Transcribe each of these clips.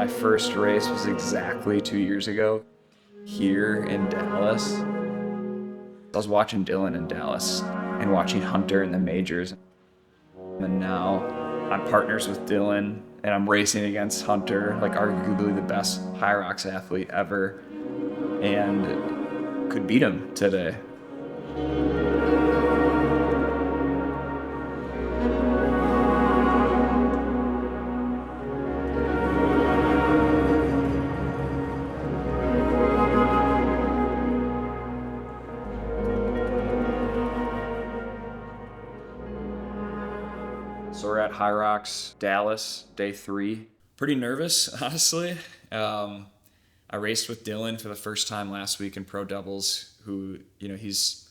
My first race was exactly 2 years ago here in Dallas. I was watching Dylan in Dallas and watching Hunter in the majors. And now I'm partners with Dylan and I'm racing against Hunter, like arguably the best Hyrox athlete ever, and could beat him today. So we're at Hyrox, Dallas, day 3. Pretty nervous, honestly. I raced with Dylan for the first time last week in pro doubles, who, he's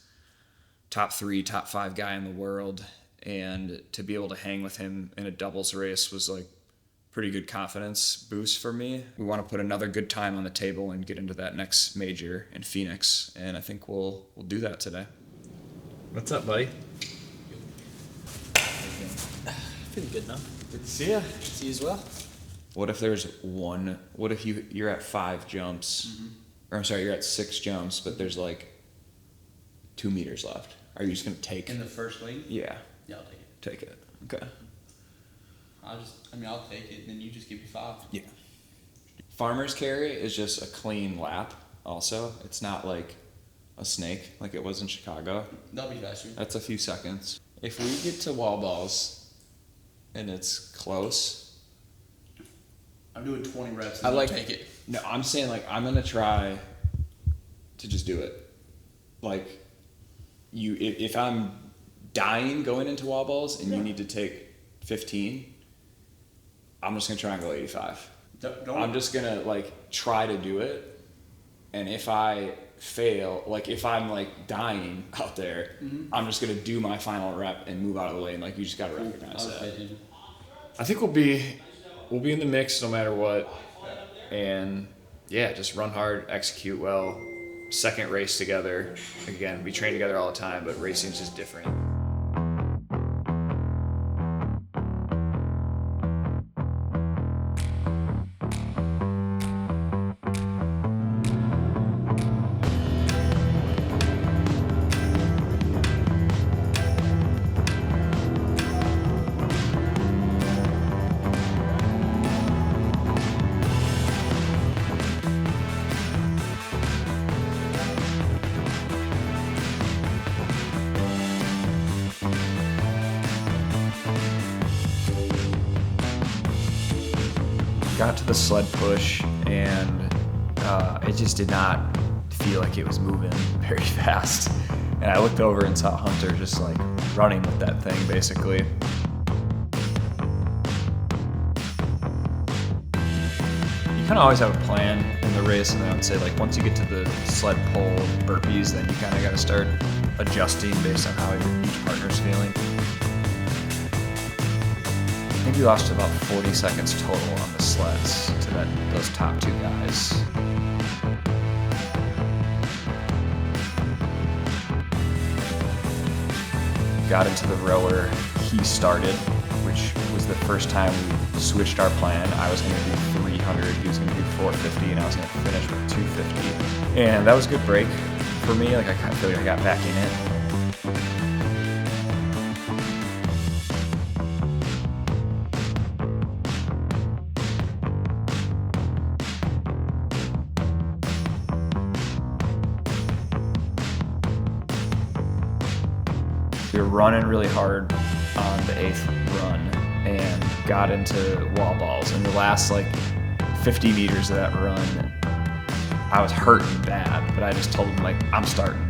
top 3, top 5 guy in the world. And to be able to hang with him in a doubles race was like pretty good confidence boost for me. We want to put another good time on the table and get into that next major in Phoenix. And I think we'll do that today. What's up, buddy? Feeling good enough. Good to see you. See you as well. What if there's what if you're at 5 jumps, or I'm sorry, you're at 6 jumps, but there's like 2 meters left? Are you just going to take? In the first lane? Yeah. Yeah, I'll take it. Take it. Okay. I'll take it, and then you just give me 5. Yeah. Farmer's carry is just a clean lap also. It's not like a snake like it was in Chicago. That'll be faster. That's a few seconds. If we get to wall balls and it's close, I'm doing 20 reps and I'll take it. No, I'm saying I'm going to try to just do it. If I'm dying going into wall balls and you need to take 15, I'm just going to try and go 85. I'm just going to try to do it. And if I fail, if I'm dying out there, I'm just going to do my final rep and move out of the lane. You just got to recognize that. I think we'll be in the mix no matter what. And yeah, just run hard, execute well. Second race together. Again, we train together all the time, but racing's just different. Got to the sled push and it just did not feel like it was moving very fast. And I looked over and saw Hunter just running with that thing basically. You kind of always have a plan in the race, and I would say once you get to the sled pull burpees, then you kind of got to start adjusting based on how each partner's feeling. I think we lost about 40 seconds total on the sleds to those top 2 guys. Got into the rower, he started, which was the first time we switched our plan. I was going to do 300, he was going to do 450, and I was going to finish with 250. And that was a good break for me. I kind of feel like I got back in it. We were running really hard on the 8th run and got into wall balls. And the last 50 meters of that run, I was hurting bad, but I just told him I'm starting.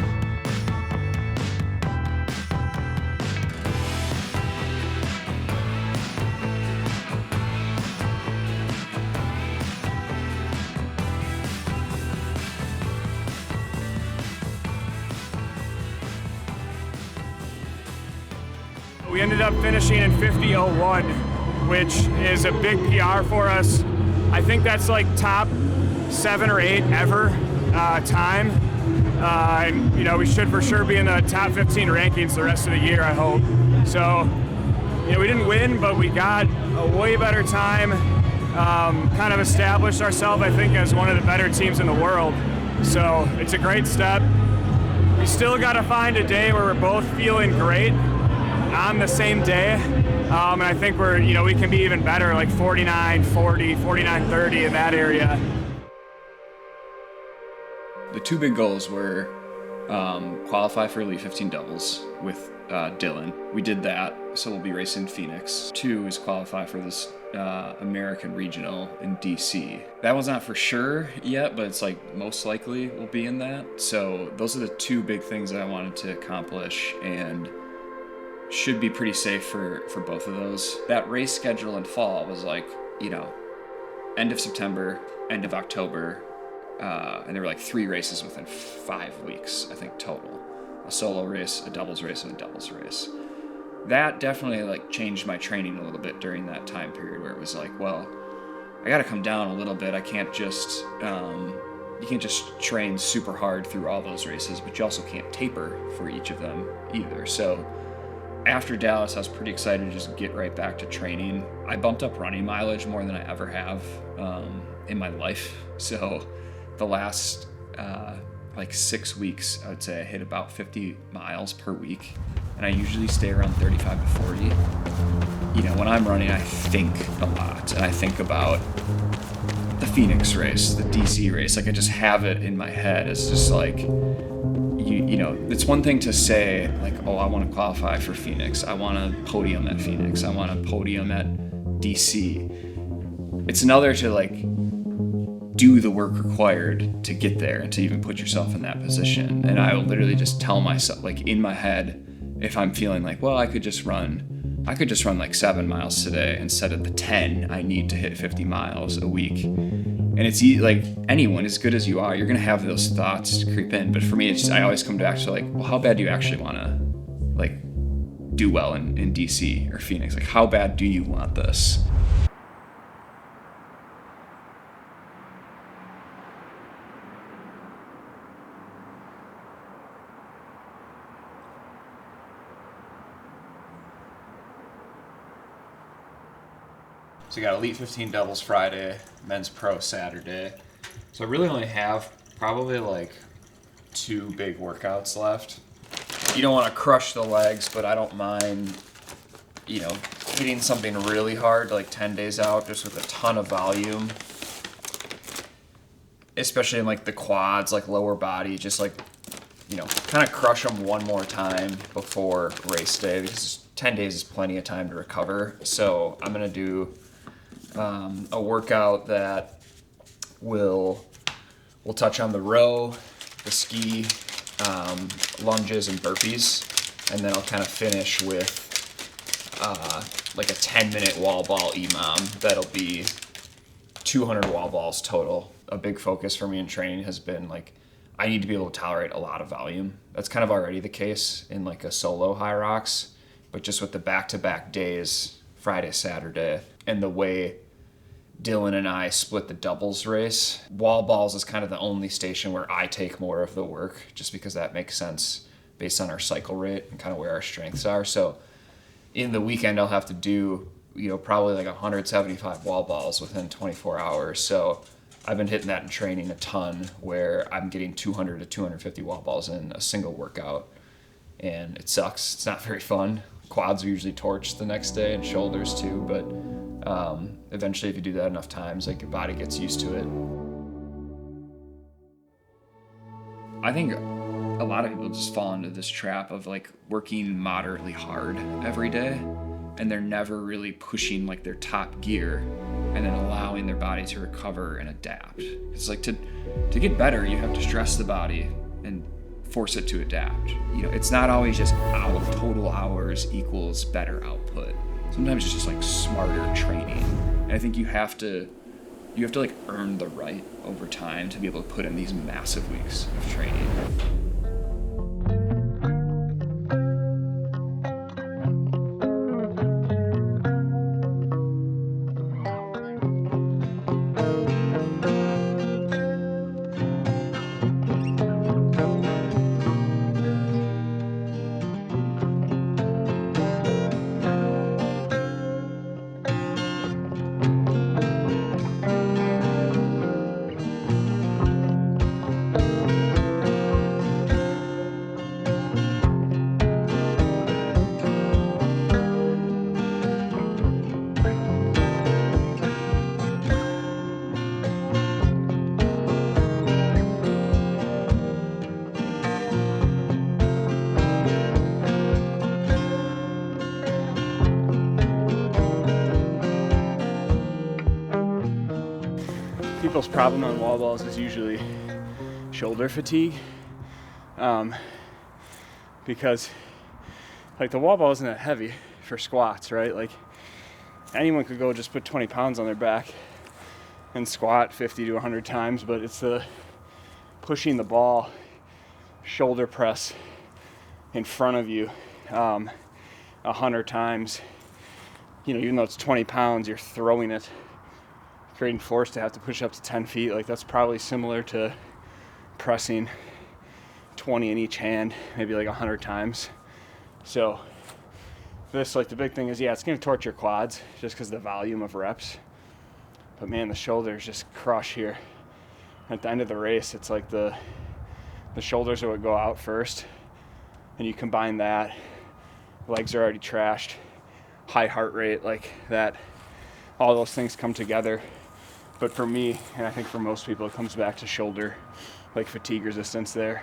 We ended up finishing in 50:01, which is a big PR for us. I think that's top 7 or 8 ever time. And we should for sure be in the top 15 rankings the rest of the year, I hope. So, we didn't win, but we got a way better time. kind of established ourselves, I think, as one of the better teams in the world. So it's a great step. We still got to find a day where we're both feeling great on the same day. And I think we can be even better, like 49-40, 49-30 in that area. The two big goals were qualify for Elite 15 doubles with Dylan. We did that, so we'll be racing Phoenix. 2 is qualify for this American Regional in DC. That was not for sure yet, but it's like most likely we'll be in that. So those are the two big things that I wanted to accomplish, and should be pretty safe for both of those. That race schedule in fall was like, end of September, end of October, and there were like 3 races within 5 weeks, I think, total. A solo race, a doubles race, and a doubles race. That definitely like changed my training a little bit during that time period, where it was like, well, I got to come down a little bit. I can't just, you can't just train super hard through all those races, but you also can't taper for each of them either. So after Dallas, I was pretty excited to just get right back to training. I bumped up running mileage more than I ever have in my life. So the last 6 weeks, I would say I hit about 50 miles per week, and I usually stay around 35 to 40. When I'm running, I think a lot, and I think about the Phoenix race, the DC race. Like, I just have it in my head. It's just like, it's one thing to say, like, oh, I want to qualify for Phoenix. I want a podium at Phoenix. I want a podium at DC. It's another to, like, do the work required to get there and to even put yourself in that position. And I will literally just tell myself, like, in my head, if I'm feeling like, well, I could just run like 7 miles today instead of the 10 I need to hit 50 miles a week. And it's like, anyone, as good as you are, you're going to have those thoughts creep in. But for me, it's just, I always come back to like, well, how bad do you actually want to like do well in DC or Phoenix? Like, how bad do you want this? So you got Elite 15 doubles Friday, men's pro Saturday. So I really only have probably like 2 big workouts left. You don't want to crush the legs, but I don't mind, hitting something really hard like 10 days out just with a ton of volume. Especially in like the quads, like lower body, just like, kind of crush them one more time before race day, because 10 days is plenty of time to recover. So I'm going to do a workout that will touch on the row, the ski, lunges, and burpees, and then I'll kind of finish with like a 10-minute wall ball EMOM. That'll be 200 wall balls total. A big focus for me in training has been like, I need to be able to tolerate a lot of volume. That's kind of already the case in like a solo Hyrox, but just with the back-to-back days, Friday, Saturday, and the way Dylan and I split the doubles race, wall balls is kind of the only station where I take more of the work, just because that makes sense based on our cycle rate and kind of where our strengths are. So in the weekend, I'll have to do, probably like 175 wall balls within 24 hours. So I've been hitting that in training a ton, where I'm getting 200 to 250 wall balls in a single workout, and it sucks. It's not very fun. Quads are usually torched the next day, and shoulders too, but eventually if you do that enough times, like, your body gets used to it. I think a lot of people just fall into this trap of like working moderately hard every day, and they're never really pushing like their top gear and then allowing their body to recover and adapt. It's like to get better, you have to stress the body and force it to adapt. It's not always just total hours equals better output. Sometimes it's just like smarter training. And I think you have to like earn the right over time to be able to put in these massive weeks of training. people's problem on wall balls is usually shoulder fatigue, because like the wall ball isn't that heavy for squats, right? Like anyone could go just put 20 pounds on their back and squat 50 to 100 times, but it's the pushing the ball shoulder press in front of you 100 times. Even though it's 20 pounds, you're throwing it, creating force to have to push up to 10 feet. Like that's probably similar to pressing 20 in each hand, maybe like 100 times. So this, like the big thing is, it's going to torture your quads just because of the volume of reps. But man, the shoulders just crush here. At the end of the race, it's like the shoulders are what go out first. And you combine that, legs are already trashed, high heart rate, like that, all those things come together. But for me, and I think for most people, it comes back to shoulder, like fatigue resistance there.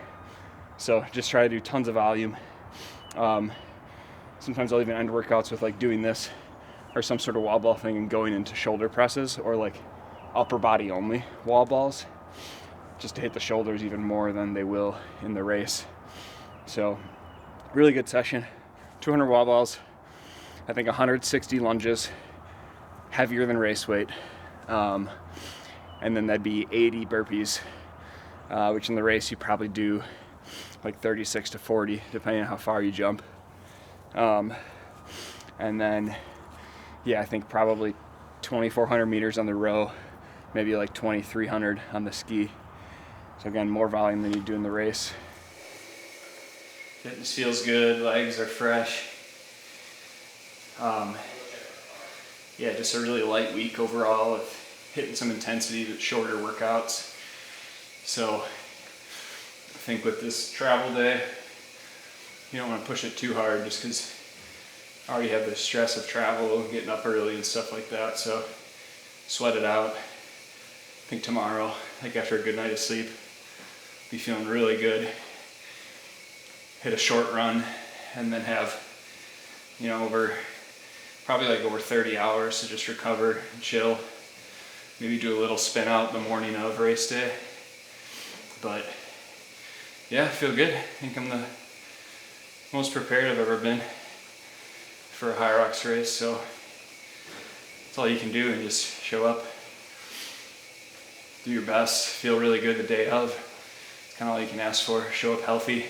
So just try to do tons of volume. Sometimes I'll even end workouts with like doing this or some sort of wall ball thing and going into shoulder presses or like upper body only wall balls, just to hit the shoulders even more than they will in the race. So really good session. 200 wall balls, I think 160 lunges, heavier than race weight. And then that'd be 80 burpees, which in the race you probably do like 36 to 40, depending on how far you jump. And then, I think probably 2,400 meters on the row, maybe like 2,300 on the ski. So again, more volume than you do in the race. Fitness feels good, legs are fresh. Just a really light week overall of hitting some intensity but shorter workouts. So I think with this travel day, you don't want to push it too hard just because I already have the stress of travel, getting up early and stuff like that. So sweat it out. I think tomorrow, like after a good night of sleep, be feeling really good. Hit a short run and then have, over 30 hours to just recover and chill. Maybe do a little spin out the morning of race day. But I feel good. I think I'm the most prepared I've ever been for a Hyrox race. So that's all you can do, and just show up, do your best, feel really good the day of. It's kind of all you can ask for. Show up healthy.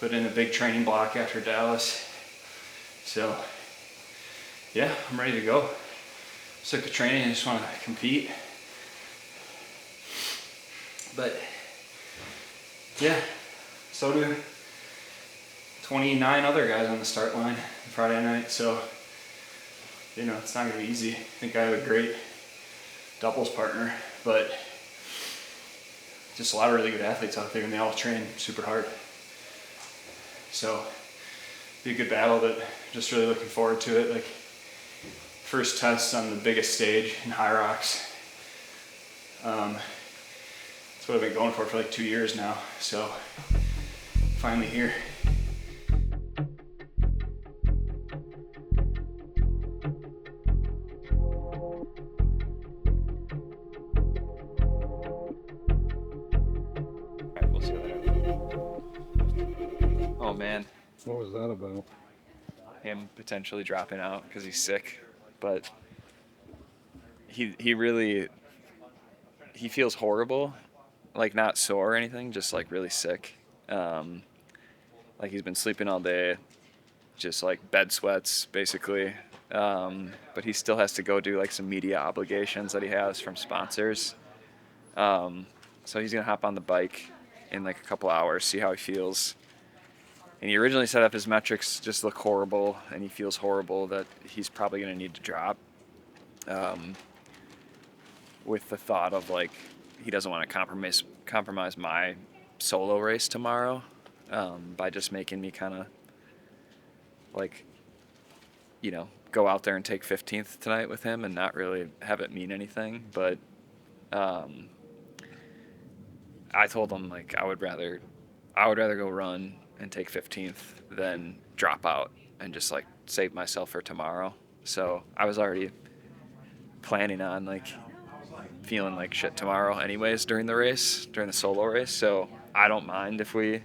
Put in a big training block after Dallas. So I'm ready to go. Sick of training, I just want to compete. But so do 29 other guys on the start line Friday night. So it's not gonna be easy. I think I have a great doubles partner, but just a lot of really good athletes out there, and they all train super hard. So be a good battle, but just really looking forward to it. Like first test on the biggest stage in Hyrox. That's what I've been going for like 2 years now. So finally here. Alright, we'll see you later. Oh man. What was that about? Him potentially dropping out because he's sick, but he feels horrible, like not sore or anything, just like really sick. Like he's been sleeping all day, just like bed sweats basically. But he still has to go do like some media obligations that he has from sponsors. So he's gonna hop on the bike in like a couple hours, see how he feels. And he originally set up his metrics just look horrible, and he feels horrible that he's probably going to need to drop. With the thought of like he doesn't want to compromise my solo race tomorrow by just making me kind of like go out there and take 15th tonight with him and not really have it mean anything. But I told him like I would rather go run and take 15th than drop out and just like save myself for tomorrow. So I was already planning on like feeling like shit tomorrow anyways during the solo race. So I don't mind if we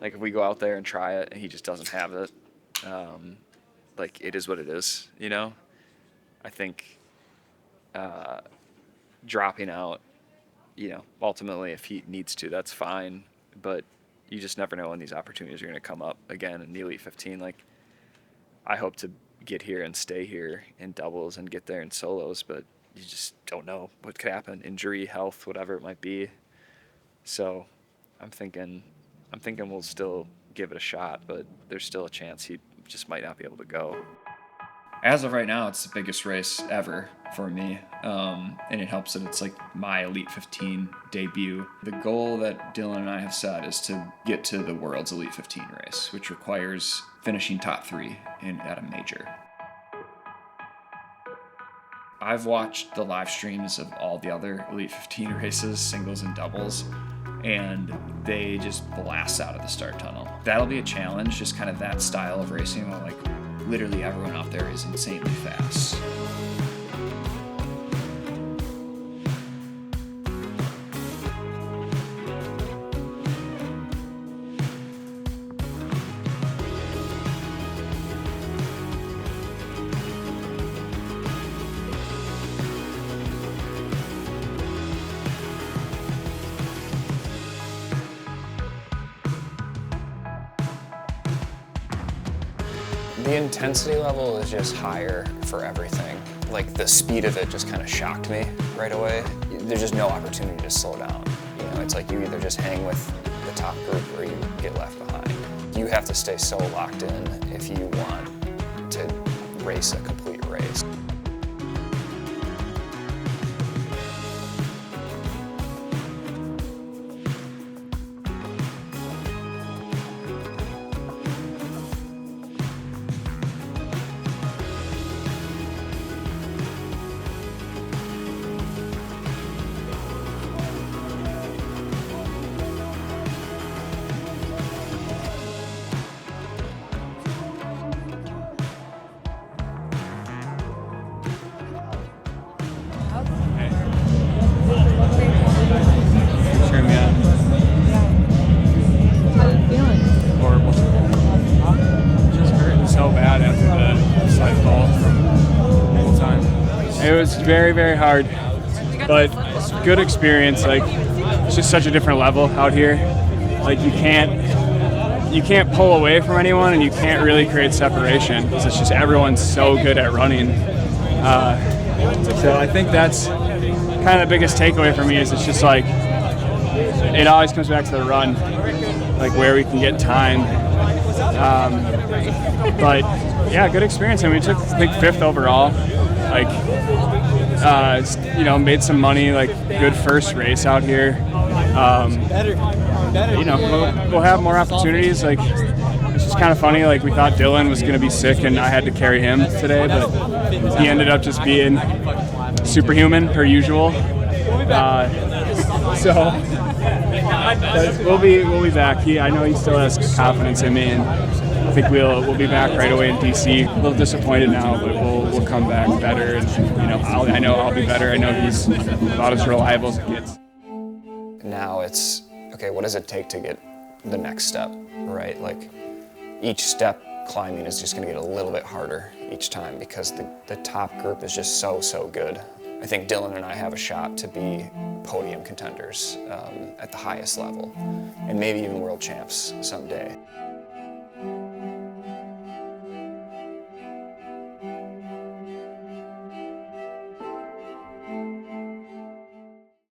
go out there and try it and he just doesn't have it. Like, it is what it is, you know? I think dropping out, you know, ultimately if he needs to, that's fine. But you just never know when these opportunities are going to come up again in the Elite 15. Like, I hope to get here and stay here in doubles and get there in solos, but you just don't know what could happen. Injury, health, whatever it might be. So I'm thinking we'll still give it a shot, but there's still a chance he just might not be able to go. As of right now, it's the biggest race ever for me, and it helps that it's like my Elite 15 debut. The goal that Dylan and I have set is to get to the World's Elite 15 race, which requires finishing top 3 at a major. I've watched the live streams of all the other Elite 15 races, singles and doubles, and they just blast out of the start tunnel. That'll be a challenge, just kind of that style of racing where, like, literally everyone out there is insanely fast. The intensity level is just higher for everything. Like, the speed of it just kind of shocked me right away. There's just no opportunity to slow down. You know, it's like you either just hang with the top group or you get left behind. You have to stay so locked in if you want to race a complete race. It was very, very hard, but good experience. Like, it's just such a different level out here. Like, you can't pull away from anyone, and you can't really create separation because it's just everyone's so good at running. So I think that's kind of the biggest takeaway for me is it's just like it always comes back to the run, like where we can get time. But yeah, good experience. I mean, we took, I think, 5th overall. Like, you know, made some money. Like, good first race out here. You know, we'll have more opportunities. Like, it's just kind of funny. Like, we thought Dylan was going to be sick and I had to carry him today, but he ended up just being superhuman per usual. So we'll be back. I know he still has confidence in me, and I think we'll be back right away in DC. A little disappointed now, but we'll come back better. And you know, I know I'll be better. I know he's about as reliable as it gets. Now it's okay. What does it take to get the next step, right? Like, each step climbing is just going to get a little bit harder each time because the top group is just so good. I think Dylan and I have a shot to be podium contenders at the highest level, and maybe even world champs someday.